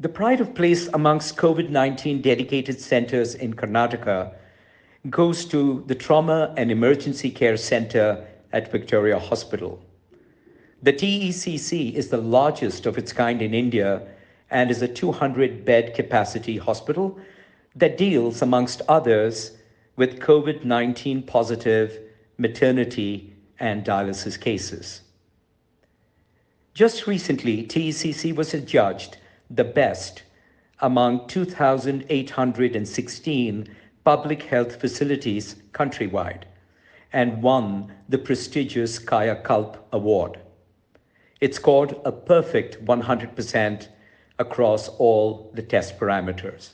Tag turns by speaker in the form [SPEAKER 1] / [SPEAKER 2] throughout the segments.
[SPEAKER 1] The pride of place amongst COVID-19 dedicated centers in Karnataka goes to the Trauma and Emergency Care Center at Victoria Hospital. The TECC is the largest of its kind in India and is a 200-bed capacity hospital that deals, amongst others, with COVID-19 positive maternity and dialysis cases. Just recently, TECC was adjudged the best among 2,816 public health facilities countrywide and won the prestigious Kaya Kalp Award. It scored a perfect 100% across all the test parameters.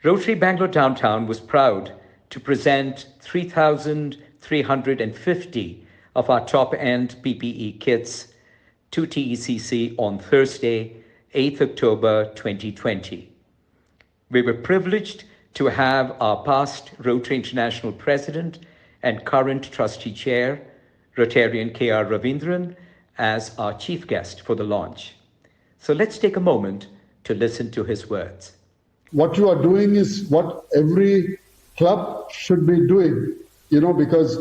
[SPEAKER 1] Rotary Bangalore Downtown was proud to present 3,350 of our top-end PPE kits to TECC on Thursday, 8th October 2020. We were privileged to have our past Rotary International President and current Trustee Chair, Rotarian K.R. Ravindran, as our chief guest for the launch. So let's take a moment to listen to his words.
[SPEAKER 2] What you are doing is what every club should be doing, because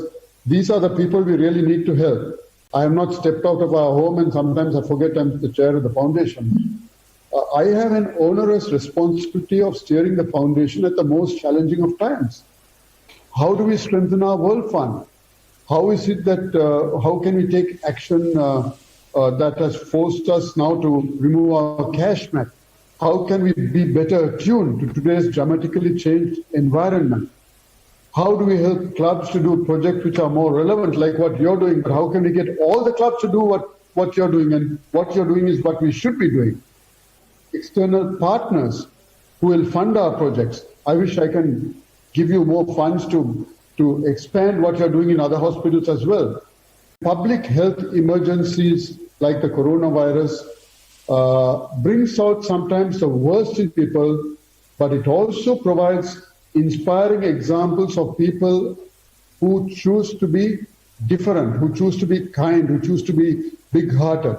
[SPEAKER 2] these are the people we really need to help. I have not stepped out of our home and sometimes I forget I'm the chair of the foundation. I have an onerous responsibility of steering the foundation at the most challenging of times. How do we strengthen our World Fund? How is it that, how can we take action that has forced us now to remove our cash mat? How can we be better attuned to today's dramatically changed environment? How do we help clubs to do projects which are more relevant, like what you're doing? How can we get all the clubs to do what you're doing? And what you're doing is what we should be doing. External partners who will fund our projects. I wish I can give you more funds to expand what you're doing in other hospitals as well. Public health emergencies like the coronavirus brings out sometimes the worst in people, but it also provides inspiring examples of people who choose to be different, who choose to be kind, who choose to be big-hearted.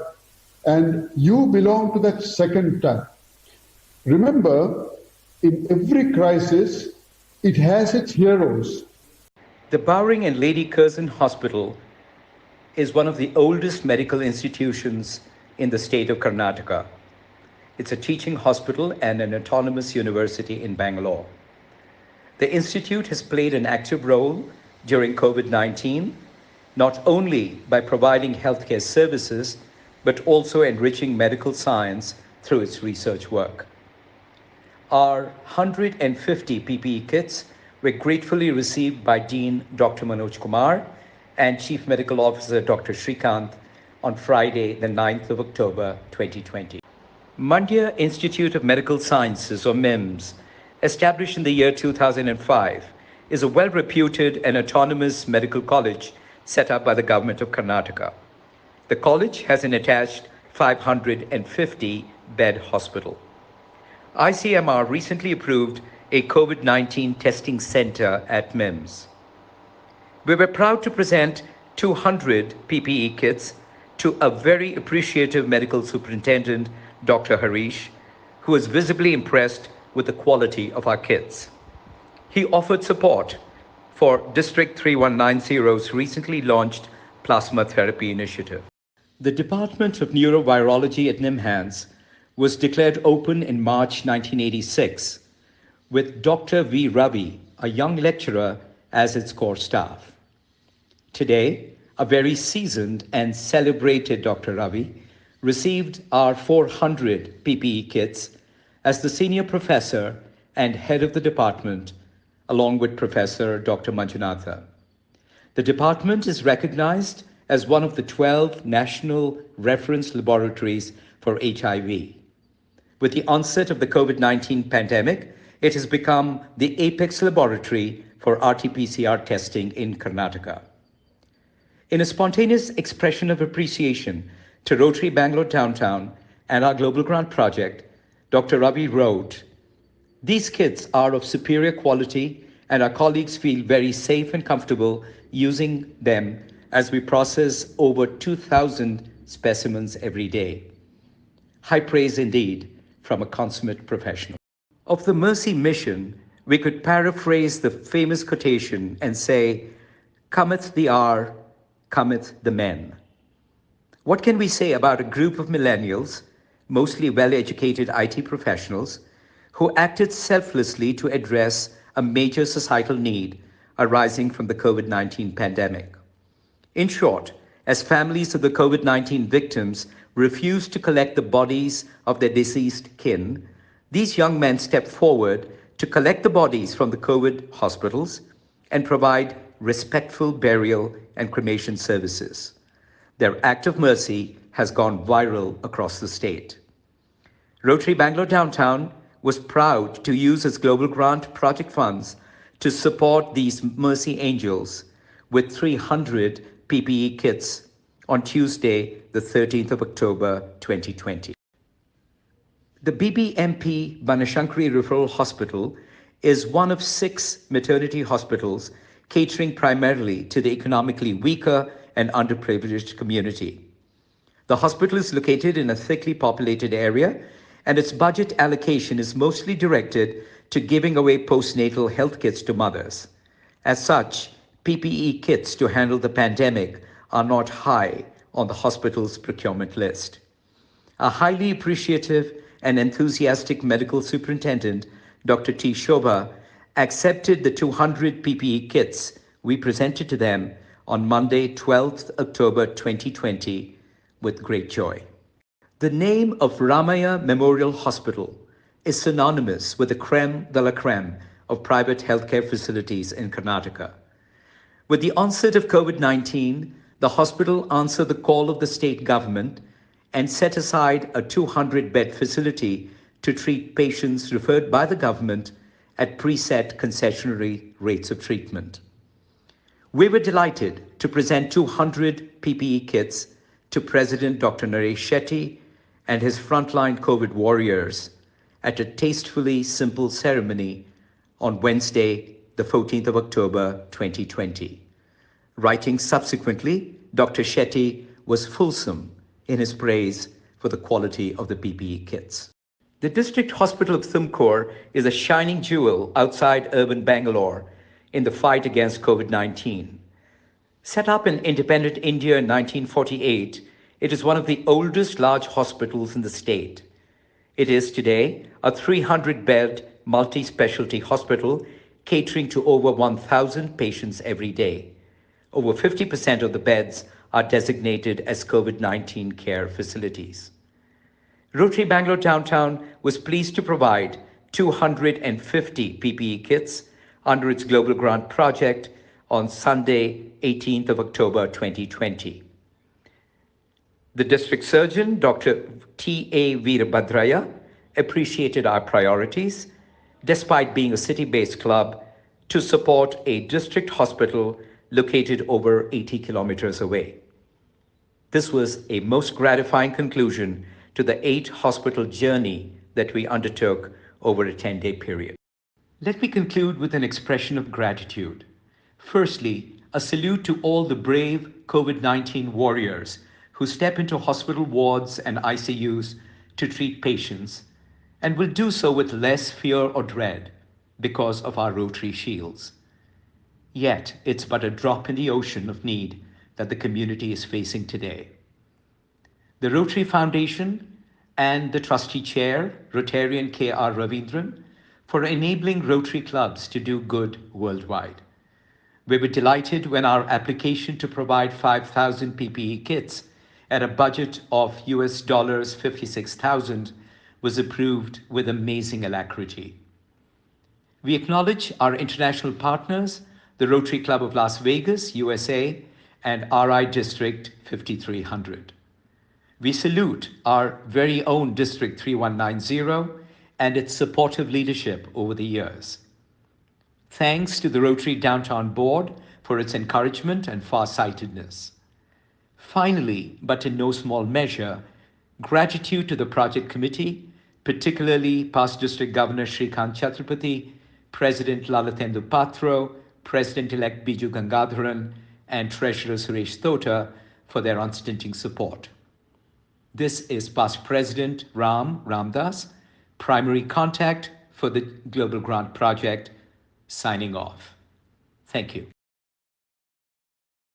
[SPEAKER 2] And you belong to that second type. Remember, in every crisis, it has its heroes.
[SPEAKER 1] The Bowring and Lady Curzon Hospital is one of the oldest medical institutions in the state of Karnataka. It's a teaching hospital and an autonomous university in Bangalore. The institute has played an active role during COVID-19, not only by providing healthcare services, but also enriching medical science through its research work. Our 150 PPE kits were gratefully received by Dean Dr. Manoj Kumar and Chief Medical Officer Dr. Srikanth on Friday, the 9th of October, 2020. Mandya Institute of Medical Sciences, or MIMS, established in the year 2005, is a well-reputed and autonomous medical college set up by the government of Karnataka. The college has an attached 550-bed hospital. ICMR recently approved a COVID-19 testing center at MIMS. We were proud to present 200 PPE kits to a very appreciative medical superintendent, Dr. Harish, who was visibly impressed with the quality of our kits. He offered support for District 3190's recently launched plasma therapy initiative. The Department of Neurovirology at NIMHANS was declared open in March 1986 with Dr. V. Ravi, a young lecturer, as its core staff. Today, a very seasoned and celebrated Dr. Ravi received our 400 PPE kits as the senior professor and head of the department, along with Professor Dr. Manjunatha. The department is recognized as one of the 12 national reference laboratories for HIV. With the onset of the COVID-19 pandemic, it has become the apex laboratory for RT-PCR testing in Karnataka. In a spontaneous expression of appreciation to Rotary Bangalore Downtown and our Global Grant Project, Dr. Ravi wrote, "These kits are of superior quality and our colleagues feel very safe and comfortable using them as we process over 2,000 specimens every day. High praise indeed from a consummate professional. Of the Mercy mission, we could paraphrase the famous quotation and say, "Cometh the hour, cometh the men." What can we say about a group of millennials, mostly well-educated IT professionals, who acted selflessly to address a major societal need arising from the COVID-19 pandemic? In short, as families of the COVID-19 victims refused to collect the bodies of their deceased kin, these young men stepped forward to collect the bodies from the COVID hospitals and provide respectful burial and cremation services. Their act of mercy has gone viral across the state. Rotary Bangalore Downtown was proud to use its Global Grant project funds to support these Mercy Angels with 300 PPE kits on Tuesday, the 13th of October, 2020. The BBMP Banashankari Referral Hospital is one of 6 maternity hospitals catering primarily to the economically weaker and underprivileged community. The hospital is located in a thickly populated area, and its budget allocation is mostly directed to giving away postnatal health kits to mothers. As such, PPE kits to handle the pandemic are not high on the hospital's procurement list. A highly appreciative and enthusiastic medical superintendent, Dr. T. Shobha, accepted the 200 PPE kits we presented to them on Monday, 12th October 2020, with great joy. The name of Ramaiah Memorial Hospital is synonymous with the crème de la crème of private healthcare facilities in Karnataka. With the onset of COVID-19, the hospital answered the call of the state government and set aside a 200-bed facility to treat patients referred by the government at preset concessionary rates of treatment. We were delighted to present 200 PPE kits to President Dr. Naresh Shetty and his frontline COVID warriors at a tastefully simple ceremony on Wednesday, the 14th of October, 2020. Writing subsequently, Dr. Shetty was fulsome in his praise for the quality of the PPE kits. The District Hospital of Tumkur is a shining jewel outside urban Bangalore in the fight against COVID-19. Set up in independent India in 1948, it is one of the oldest large hospitals in the state. It is today a 300-bed multi-specialty hospital catering to over 1,000 patients every day. Over 50% of the beds are designated as COVID-19 care facilities. Rotary Bangalore Downtown was pleased to provide 250 PPE kits under its Global Grant project on Sunday, 18th of October 2020. The district surgeon, Dr. T.A. Veerabhadraya, appreciated our priorities, despite being a city-based club, to support a district hospital located over 80 kilometers away. This was a most gratifying conclusion to the 8-hospital journey that we undertook over a 10-day period. Let me conclude with an expression of gratitude. Firstly, a salute to all the brave COVID-19 warriors who step into hospital wards and ICUs to treat patients and will do so with less fear or dread because of our Rotary shields. Yet, it's but a drop in the ocean of need that the community is facing today. The Rotary Foundation and the Trustee Chair, Rotarian K.R. Ravindran, for enabling Rotary clubs to do good worldwide. We were delighted when our application to provide 5,000 PPE kits at a budget of US $56,000 was approved with amazing alacrity. We acknowledge our international partners, the Rotary Club of Las Vegas, USA, and RI District 5300. We salute our very own District 3190 and its supportive leadership over the years. Thanks to the Rotary Downtown Board for its encouragement and farsightedness. Finally, but in no small measure, gratitude to the project committee, particularly past District Governor Shrikant Chhatrapati, President Lalatendu Patro, President-elect Biju Gangadharan, and Treasurer Suresh Tota for their unstinting support. This is past President Ramdas, primary contact for the Global Grant Project, signing off. Thank you.